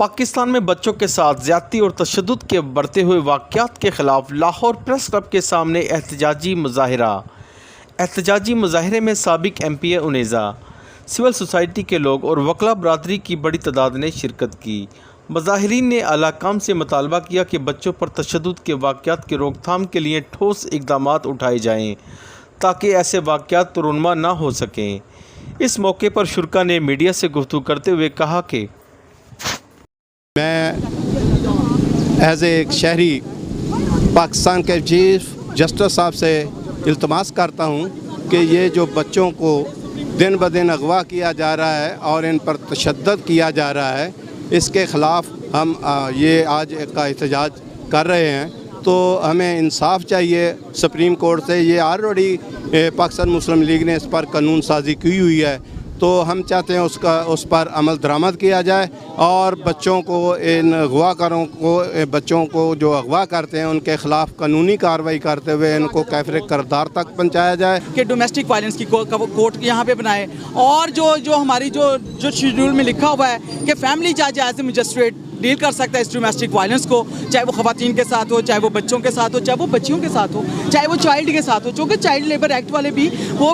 पाकिस्तान में बच्चों के साथ ज़्यादती और तशद्दुद के बढ़ते हुए वाक़यात के ख़िलाफ़ लाहौर प्रेस क्लब के सामने एहतजाजी मुज़ाहरे में साबिक़ MP उनेज़ा, सिविल सोसाइटी के लोग और वकला बरादरी की बड़ी तादाद ने शिरकत की। मुज़ाहिरीन ने आला काम से मुतालबा किया कि बच्चों पर तशद्दुद के वाक़यात की रोकथाम के लिए ठोस इक़दामात उठाए जाएँ ताकि ऐसे वाक़यात तुरुन्मा ना हो सकें। इस मौके पर शुरका ने मीडिया से गुफ्तगू करते हुए कहा कि मैं एज़ एक शहरी पाकिस्तान के चीफ जस्टिस साहब से इल्तमास करता हूँ कि ये जो बच्चों को दिन ब दिन अगवा किया जा रहा है और इन पर तशद्दुद किया जा रहा है, इसके ख़िलाफ़ हम ये आज का एहतजाज कर रहे हैं। तो हमें इंसाफ चाहिए सुप्रीम कोर्ट से। ये ऑलरेडी पाकिस्तान मुस्लिम लीग ने इस पर कानून साजी की हुई है, तो हम चाहते हैं उस पर अमल दरामद किया जाए और बच्चों को, इन अगवाकारों को, बच्चों को जो अगवा करते हैं उनके ख़िलाफ़ कानूनी कार्रवाई करते हुए इनको कैफरे किरदार तक पहुँचाया जाए कि डोमेस्टिक वायलेंस की कोर्ट यहाँ पे बनाए। और जो हमारी जो शेड्यूल में लिखा हुआ है कि फैमिली जज एज ए मजिस्ट्रेट डील कर सकता है इस डोमेस्टिक वायलेंस को, चाहे वो ख़वातीन के साथ हो, चाहे वो बच्चों के साथ हो, चाहे वो बच्चियों के साथ हो, चाहे वो चाइल्ड के साथ हो, चूँकि चाइल्ड लेबर एक्ट वाले भी वो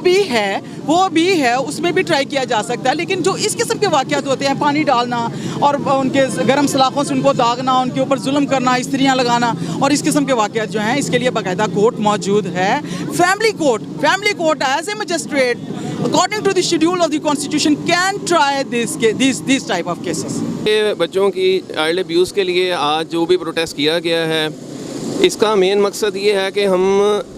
भी है, उसमें भी ट्राई किया जा सकता है। लेकिन जो इस किस्म के वाक़यात होते हैं, पानी डालना और उनके गर्म सलाखों से उनको दागना, उनके ऊपर जुल्म करना, इस्त्रियाँ लगाना और इस किस्म के वाक़यात जो हैं, इसके लिए बाकायदा कोर्ट मौजूद है। Family court as a magistrate according to the schedule of the constitution can try these type of cases। बच्चों की चाइल्ड अब्यूज़ के लिए आज जो भी प्रोटेस्ट किया गया है, इसका मेन मकसद ये है कि हम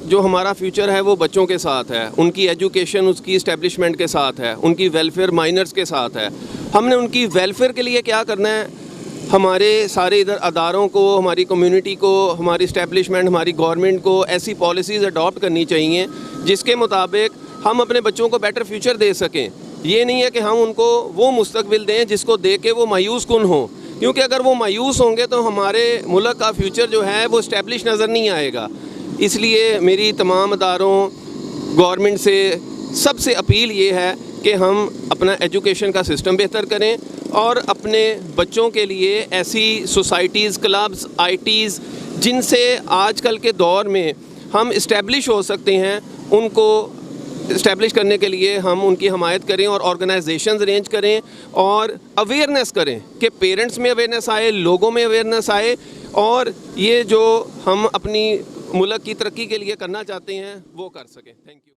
जो हमारा फ्यूचर है वो बच्चों के साथ है, उनकी एजुकेशन उसकी इस्टेब्लिशमेंट के साथ है, उनकी वेलफेयर माइनर्स के साथ है। हमने उनकी वेलफेयर के लिए क्या करना है, हमारे सारे इधर अदारों को, हमारी कम्युनिटी को, हमारी इस्टेब्लिशमेंट, हमारी गवर्नमेंट को ऐसी पॉलिसीज़ अडॉप्ट करनी चाहिए जिसके मुताबिक हम अपने बच्चों को बेटर फ्यूचर दे सकें। ये नहीं है कि हम उनको वो मुस्तकबिल दें जिसको दे के वो मायूस कुन हो, क्योंकि अगर वो मायूस होंगे तो हमारे मुल्क का फ्यूचर जो है वो इस्टेब्लिश नज़र नहीं आएगा। इसलिए मेरी तमाम अदारों, गवर्नमेंट से सबसे अपील ये है कि हम अपना एजुकेशन का सिस्टम बेहतर करें और अपने बच्चों के लिए ऐसी सोसाइटीज़, क्लब्स, ITs जिनसे आजकल के दौर में हम इस्टेब्लिश हो सकते हैं, उनको इस्टेब्लिश करने के लिए हम उनकी हमायत करें और ऑर्गेनाइजेशंस अरेंज करें और अवेयरनेस करें कि पेरेंट्स में अवेयरनेस आए, लोगों में अवेयरनेस आए और ये जो हम अपनी मुल्क की तरक्की के लिए करना चाहते हैं वो कर सकें। Thank you.